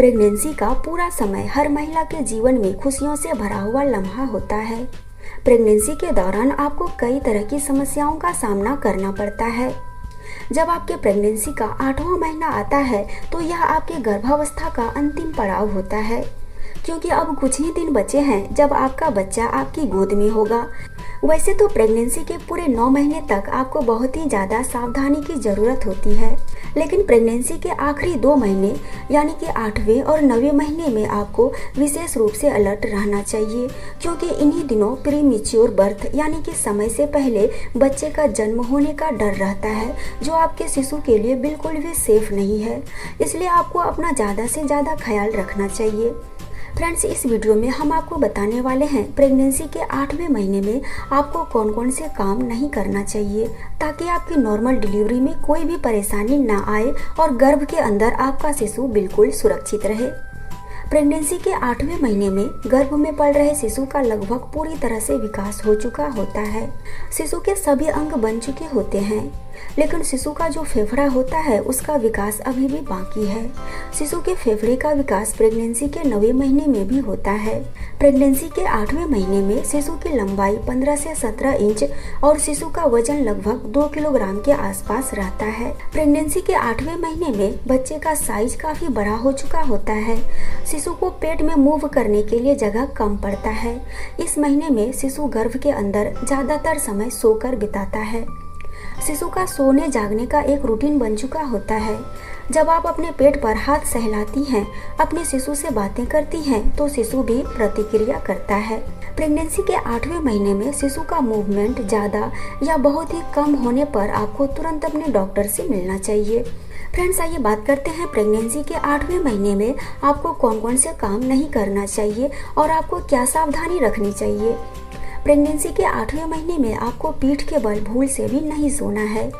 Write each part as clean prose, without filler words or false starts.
Pregnancy का पूरा समय हर महिला के जीवन में खुशियों से भरा हुआ लम्हा होता है। प्रेगनेंसी के दौरान आपको कई तरह की समस्याओं का सामना करना पड़ता है। जब आपके प्रेगनेंसी का 8वां महीना आता है तो यह आपके गर्भावस्था का अंतिम पड़ाव होता है, क्योंकि अब कुछ ही दिन बचे हैं जब आपका बच्चा आपकी गोद में होगा। वैसे तो प्रेगनेंसी के पूरे 9 महीने तक आपको बहुत ही ज़्यादा सावधानी की ज़रूरत होती है, लेकिन प्रेगनेंसी के आखिरी 2 महीने यानी कि 8वें और 9वें महीने में आपको विशेष रूप से अलर्ट रहना चाहिए, क्योंकि इन्हीं दिनों प्रीमेच्योर बर्थ यानी कि समय से पहले बच्चे का जन्म होने का डर रहता है, जो आपके शिशु के लिए बिल्कुल भी सेफ नहीं है। इसलिए आपको अपना ज़्यादा से ज़्यादा ख्याल रखना चाहिए। फ्रेंड्स, इस वीडियो में हम आपको बताने वाले हैं प्रेगनेंसी के 8वें महीने में आपको कौन कौन से काम नहीं करना चाहिए, ताकि आपकी नॉर्मल डिलीवरी में कोई भी परेशानी ना आए और गर्भ के अंदर आपका शिशु बिल्कुल सुरक्षित रहे। प्रेगनेंसी के 8वें महीने में गर्भ में पल रहे शिशु का लगभग पूरी तरह से विकास हो चुका होता है। शिशु के सभी अंग बन चुके होते हैं, लेकिन शिशु का जो फेफड़ा होता है उसका विकास अभी भी बाकी है। शिशु के फेफड़े का विकास प्रेगनेंसी के 9वें महीने में भी होता है। प्रेगनेंसी के 8वें महीने में शिशु की लंबाई 15 से 17 इंच और शिशु का वजन लगभग 2 किलोग्राम के आसपास रहता है। प्रेगनेंसी के 8वें महीने में बच्चे का साइज काफी बड़ा हो चुका होता है। शिशु को पेट में मूव करने के लिए जगह कम पड़ता है। इस महीने में शिशु गर्भ के अंदर ज्यादातर समय सोकर बिताता है। शिशु का सोने जागने का एक रूटीन बन चुका होता है। जब आप अपने पेट पर हाथ सहलाती हैं, अपने शिशु से बातें करती हैं, तो शिशु भी प्रतिक्रिया करता है। प्रेगनेंसी के 8वें महीने में शिशु का मूवमेंट ज़्यादा या बहुत ही कम होने पर आपको तुरंत अपने डॉक्टर से मिलना चाहिए। फ्रेंड्स, आइए बात करते हैं प्रेगनेंसी के 8वें महीने में आपको कौन कौन से काम नहीं करना चाहिए और आपको क्या सावधानी रखनी चाहिए। प्रेगनेंसी के 8वें महीने में आपको पीठ के बल भूल से भी नहीं सोना है।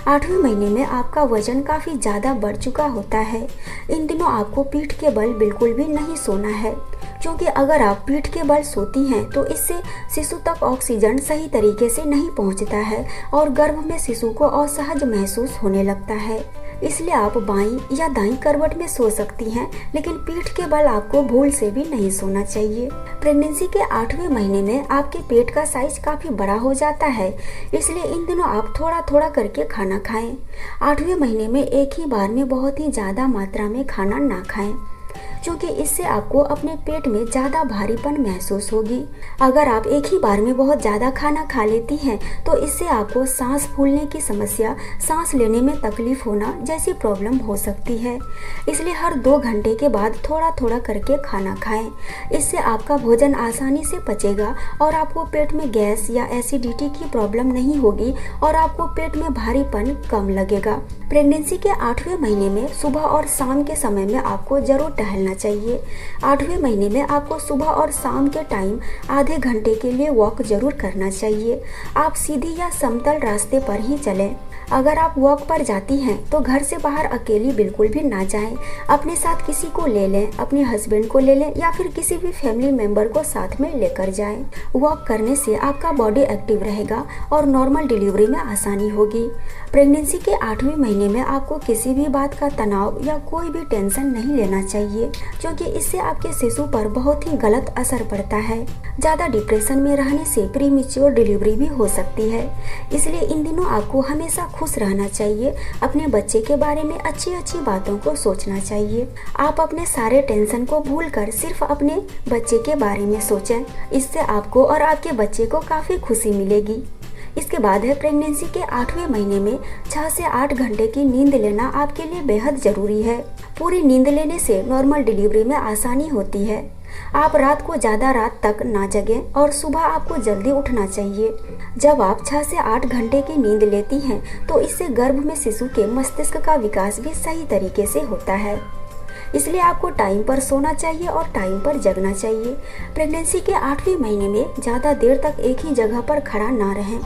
8वें महीने में आपका वजन काफ़ी ज़्यादा बढ़ चुका होता है। इन दिनों आपको पीठ के बल बिल्कुल भी नहीं सोना है, क्योंकि अगर आप पीठ के बल सोती हैं तो इससे शिशु तक ऑक्सीजन सही तरीके से नहीं पहुंचता है और गर्भ में शिशु को असहज महसूस होने लगता है। इसलिए आप बाईं या दाईं करवट में सो सकती हैं, लेकिन पीठ के बल आपको भूल से भी नहीं सोना चाहिए। प्रेगनेंसी के 8वें महीने में आपके पेट का साइज काफी बड़ा हो जाता है, इसलिए इन दिनों आप थोड़ा थोड़ा करके खाना खाएं। 8वें महीने में एक ही बार में बहुत ही ज्यादा मात्रा में खाना ना खाएं, क्योंकि इससे आपको अपने पेट में ज़्यादा भारीपन महसूस होगी। अगर आप एक ही बार में बहुत ज़्यादा खाना खा लेती हैं तो इससे आपको सांस फूलने की समस्या, सांस लेने में तकलीफ होना जैसी प्रॉब्लम हो सकती है। इसलिए हर 2 घंटे के बाद थोड़ा थोड़ा करके खाना खाएं। इससे आपका भोजन आसानी से पचेगा और आपको पेट में गैस या एसिडिटी की प्रॉब्लम नहीं होगी और आपको पेट में भारीपन कम लगेगा। प्रेगनेंसी के 8वें महीने में सुबह और शाम के समय में आपको जरूर टहलना चाहिए। 8वें महीने में आपको सुबह और शाम के टाइम आधे घंटे के लिए वॉक जरूर करना चाहिए। आप सीधी या समतल रास्ते पर ही चलें। अगर आप वॉक पर जाती हैं तो घर से बाहर अकेली बिल्कुल भी ना जाएं। अपने साथ किसी को ले लें, अपने हस्बैंड को ले लें या फिर किसी भी फैमिली मेंबर को साथ में लेकर जाएं। वॉक करने से आपका बॉडी एक्टिव रहेगा और नॉर्मल डिलीवरी में आसानी होगी। प्रेगनेंसी के 8वें महीने में आपको किसी भी बात का तनाव या कोई भी टेंशन नहीं लेना चाहिए, क्योंकि इससे आपके शिशु पर बहुत ही गलत असर पड़ता है। ज़्यादा डिप्रेशन में रहने से प्रीमेच्योर डिलीवरी भी हो सकती है। इसलिए इन दिनों आपको हमेशा खुश रहना चाहिए। अपने बच्चे के बारे में अच्छी अच्छी बातों को सोचना चाहिए। आप अपने सारे टेंशन को भूलकर सिर्फ अपने बच्चे के बारे में सोचें। इससे आपको और आपके बच्चे को काफ़ी खुशी मिलेगी। इसके बाद है प्रेगनेंसी के 8वें महीने में 6 से 8 घंटे की नींद लेना आपके लिए बेहद जरूरी है। पूरी नींद लेने से नॉर्मल डिलीवरी में आसानी होती है। आप रात को ज़्यादा रात तक ना जगें और सुबह आपको जल्दी उठना चाहिए। जब आप 6 से 8 घंटे की नींद लेती हैं तो इससे गर्भ में शिशु के मस्तिष्क का विकास भी सही तरीके से होता है। इसलिए आपको टाइम पर सोना चाहिए और टाइम पर जगना चाहिए। प्रेगनेंसी के 8वें महीने में ज़्यादा देर तक एक ही जगह पर खड़ा ना रहें।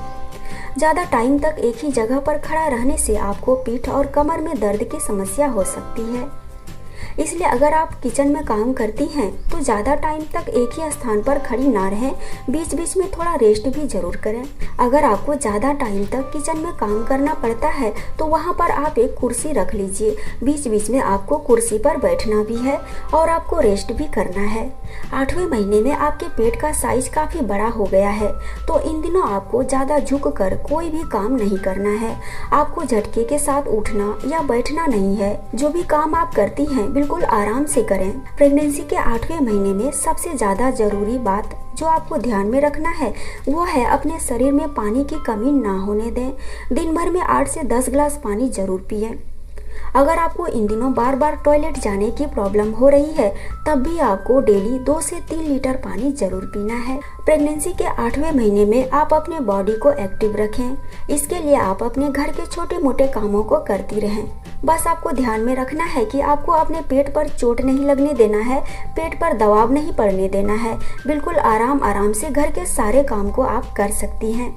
ज़्यादा टाइम तक एक ही जगह पर खड़ा रहने से आपको पीठ और कमर में दर्द की समस्या हो सकती है। इसलिए अगर आप किचन में काम करती हैं तो ज़्यादा टाइम तक एक ही स्थान पर खड़ी ना रहें, बीच बीच में थोड़ा रेस्ट भी जरूर करें। अगर आपको ज़्यादा टाइम तक किचन में काम करना पड़ता है तो वहाँ पर आप एक कुर्सी रख लीजिए। बीच बीच में आपको कुर्सी पर बैठना भी है और आपको रेस्ट भी करना है। 8वें महीने में आपके पेट का साइज काफ़ी बड़ा हो गया है, तो इन दिनों आपको ज़्यादा झुक कर कोई भी काम नहीं करना है। आपको झटके के साथ उठना या बैठना नहीं है। जो भी काम आप करती हैं बिल्कुल आराम से करें। प्रेगनेंसी के 8वें महीने में सबसे ज़्यादा जरूरी बात जो आपको ध्यान में रखना है वो है अपने शरीर में पानी की कमी ना होने दें। दिन भर में 8 से 10 गिलास पानी जरूर पिएं। अगर आपको इन दिनों बार बार टॉयलेट जाने की प्रॉब्लम हो रही है तब भी आपको डेली 2 से 3 लीटर पानी जरूर पीना है। प्रेगनेंसी के 8वें महीने में आप अपने बॉडी को एक्टिव रखें। इसके लिए आप अपने घर के छोटे मोटे कामों को करती रहें। बस आपको ध्यान में रखना है कि आपको अपने पेट पर चोट नहीं लगने देना है, पेट पर दबाव नहीं पड़ने देना है। बिल्कुल आराम आराम से घर के सारे काम को आप कर सकती हैं।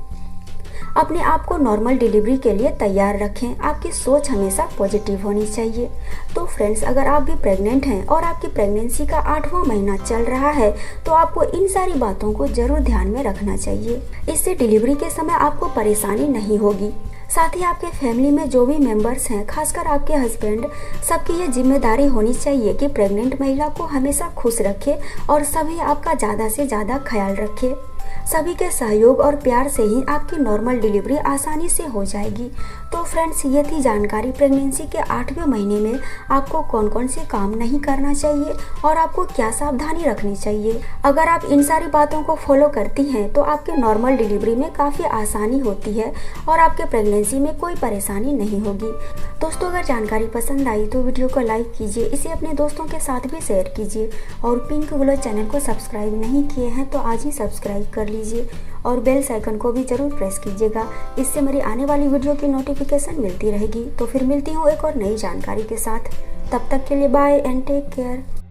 अपने आप को नॉर्मल डिलीवरी के लिए तैयार रखें। आपकी सोच हमेशा पॉजिटिव होनी चाहिए। तो फ्रेंड्स, अगर आप भी प्रेग्नेंट हैं और आपकी प्रेगनेंसी का 8वां महीना चल रहा है तो आपको इन सारी बातों को जरूर ध्यान में रखना चाहिए। इससे डिलीवरी के समय आपको परेशानी नहीं होगी। साथ ही आपके फैमिली में जो भी मेंबर्स हैं, खासकर आपके हस्बैंड, सबकी ये जिम्मेदारी होनी चाहिए कि प्रेग्नेंट महिला को हमेशा खुश रखे और सभी आपका ज़्यादा से ज़्यादा ख्याल रखे। सभी के सहयोग और प्यार से ही आपकी नॉर्मल डिलीवरी आसानी से हो जाएगी। तो फ्रेंड्स, ये थी जानकारी प्रेगनेंसी के 8वें महीने में आपको कौन कौन से काम नहीं करना चाहिए और आपको क्या सावधानी रखनी चाहिए। अगर आप इन सारी बातों को फॉलो करती हैं तो आपके नॉर्मल डिलीवरी में काफ़ी आसानी होती है और आपके प्रेगनेंसी में कोई परेशानी नहीं होगी। दोस्तों, अगर जानकारी पसंद आई तो वीडियो को लाइक कीजिए, इसे अपने दोस्तों के साथ भी शेयर कीजिए और पिंक ग्लो चैनल को सब्सक्राइब नहीं किए हैं तो आज ही सब्सक्राइब कर लीजिए और बेल आइकन को भी जरूर प्रेस कीजिएगा। इससे मेरी आने वाली वीडियो की नोटिफिकेशन मिलती रहेगी। तो फिर मिलती हूँ एक और नई जानकारी के साथ। तब तक के लिए बाय एंड टेक केयर।